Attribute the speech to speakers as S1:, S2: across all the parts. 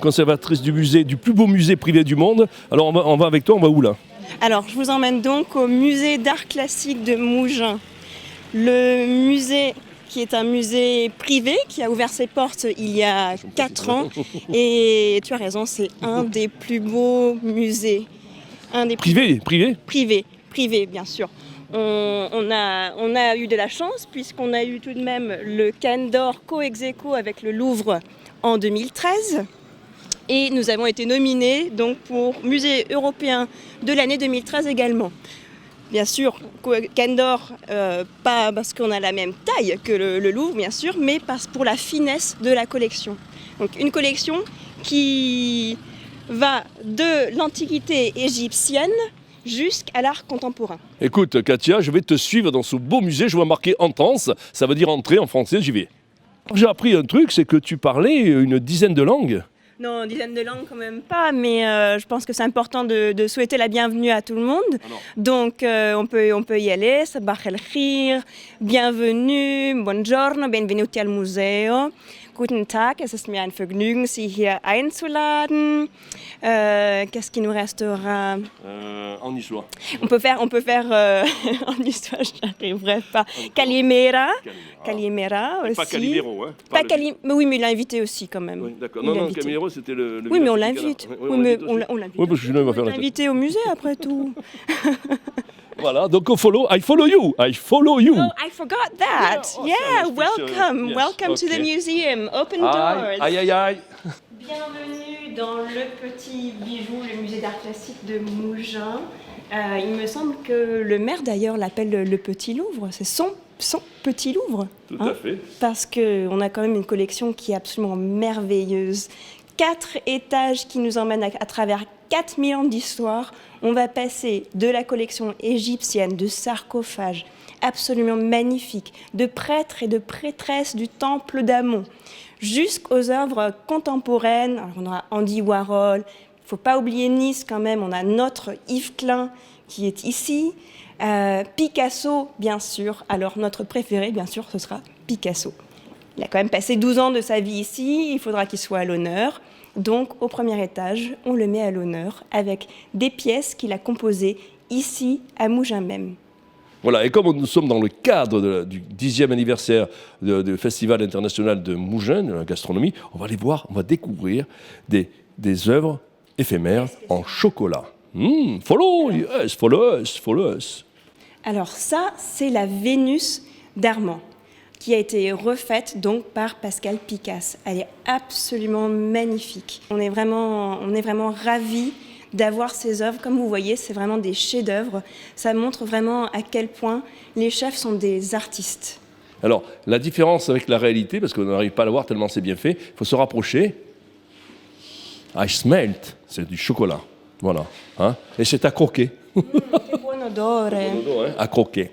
S1: conservatrice du musée, du plus beau musée privé du monde. Alors on va avec toi, on va où là?
S2: Alors, je vous emmène donc au musée d'art classique de Mougins. Le musée qui est un musée privé qui a ouvert ses portes il y a 4 ans. Et tu as raison, c'est un des plus beaux musées.
S1: Privé?
S2: Privé, bien sûr. On a eu de la chance puisqu'on a eu tout de même le Cannes d'Or co-ex-aequo avec le Louvre en 2013. Et nous avons été nominés donc pour musée européen de l'année 2013 également. Bien sûr, Cannes d'Or, pas parce qu'on a la même taille que le Louvre, bien sûr, mais pour la finesse de la collection. Donc une collection qui va de l'Antiquité égyptienne jusqu'à l'art contemporain.
S1: Écoute, Katia, je vais te suivre dans ce beau musée. Je vois marqué entrance, ça veut dire entrer en français, j'y vais. J'ai appris un truc, c'est que tu parlais une dizaine de langues.
S2: Non, une dizaine de langues quand même pas, mais je pense que c'est important de souhaiter la bienvenue à tout le monde. Donc on peut y aller, sabah el khir, bienvenue, buongiorno, benvenuti al museo. Guten Tag, es ist mir ein Vergnügen, Sie hier einzuladen. Qu'est-ce qui nous restera?
S1: En niçois.
S2: On peut faire en histoire, je n'arriverai pas. Calimera aussi.
S1: Pas Calimero, hein.
S2: Mais oui, mais il l'a invité aussi quand même.
S1: Oui, d'accord. Non, Calimero, c'était le.
S2: Oui, mais on l'invite.
S1: Oui,
S2: mais on l'invite.
S1: Oui, parce que sinon, il va faire la tête.
S2: Invité au musée après tout.
S1: Voilà, donc I follow you.
S2: Oh, I forgot that.
S1: Yeah,
S2: welcome.
S1: Yes,
S2: Welcome to the museum. Open doors.
S1: Aïe.
S2: Bienvenue dans le petit bijou, le musée d'art classique de Mougins. Il me semble que le maire d'ailleurs l'appelle le Petit Louvre. C'est son Petit Louvre.
S1: Tout à fait.
S2: Parce qu'on a quand même une collection qui est absolument merveilleuse. 4 étages qui nous emmènent à travers 4000 ans d'histoire. On va passer de la collection égyptienne, de sarcophages absolument magnifiques, de prêtres et de prêtresses du temple d'Amon, jusqu'aux œuvres contemporaines. Alors, on aura Andy Warhol, il ne faut pas oublier Nice quand même, on a notre Yves Klein qui est ici, Picasso bien sûr, alors notre préféré bien sûr ce sera Picasso. Il a quand même passé 12 ans de sa vie ici, il faudra qu'il soit à l'honneur. Donc, au premier étage, on le met à l'honneur avec des pièces qu'il a composées ici, à Mougins même.
S1: Voilà, et comme nous sommes dans le cadre du 10e anniversaire du Festival international de Mougins, de la gastronomie, on va aller voir, on va découvrir des œuvres éphémères en chocolat. Follow us.
S2: Alors ça, c'est la Vénus d'Armand, qui a été refaite donc par Pascal Picasse. Elle est absolument magnifique. On est vraiment ravis d'avoir ces œuvres. Comme vous voyez, c'est vraiment des chefs-d'œuvre. Ça montre vraiment à quel point les chefs sont des artistes.
S1: Alors, la différence avec la réalité, parce qu'on n'arrive pas à la voir tellement c'est bien fait, il faut se rapprocher. I smelt, c'est du chocolat. Voilà. Hein? Et c'est à croquer.
S2: Buon odore.
S1: À croquer.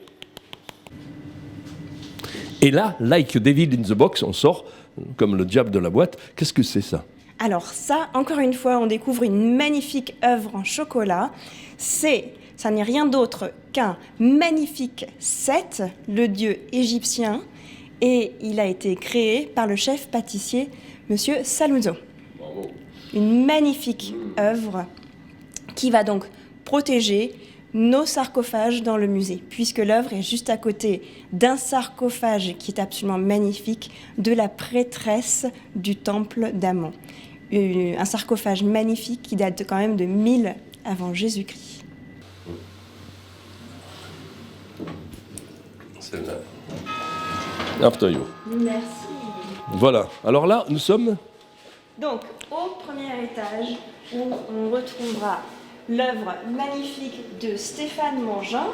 S1: Et là, like David in the box, on sort comme le diable de la boîte. Qu'est-ce que c'est ça?
S2: Alors ça, encore une fois, on découvre une magnifique œuvre en chocolat. Ça n'est rien d'autre qu'un magnifique Seth, le dieu égyptien, et il a été créé par le chef pâtissier, Monsieur Saluzzo.
S1: Bravo.
S2: Une magnifique œuvre qui va donc protéger nos sarcophages dans le musée, puisque l'œuvre est juste à côté d'un sarcophage qui est absolument magnifique de la prêtresse du temple d'Amon. Un sarcophage magnifique qui date quand même de 1000 avant Jésus-Christ.
S1: Celle-là. After you.
S2: Merci.
S1: Voilà. Alors là, nous sommes...
S2: Donc, au premier étage, où on retrouvera l'œuvre magnifique de Stéphane Mangin,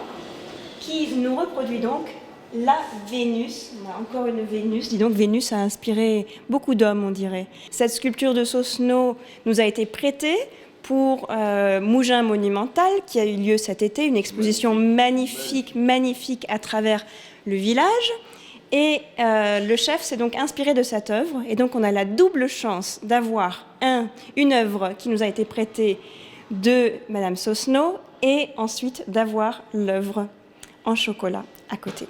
S2: qui nous reproduit donc la Vénus. On a encore une Vénus. Dis donc, Vénus a inspiré beaucoup d'hommes, on dirait. Cette sculpture de Sosno nous a été prêtée pour Mougins Monumental, qui a eu lieu cet été, une exposition magnifique à travers le village. Et le chef s'est donc inspiré de cette œuvre. Et donc, on a la double chance d'avoir une œuvre qui nous a été prêtée de Madame Sosno et ensuite d'avoir l'œuvre en chocolat à côté.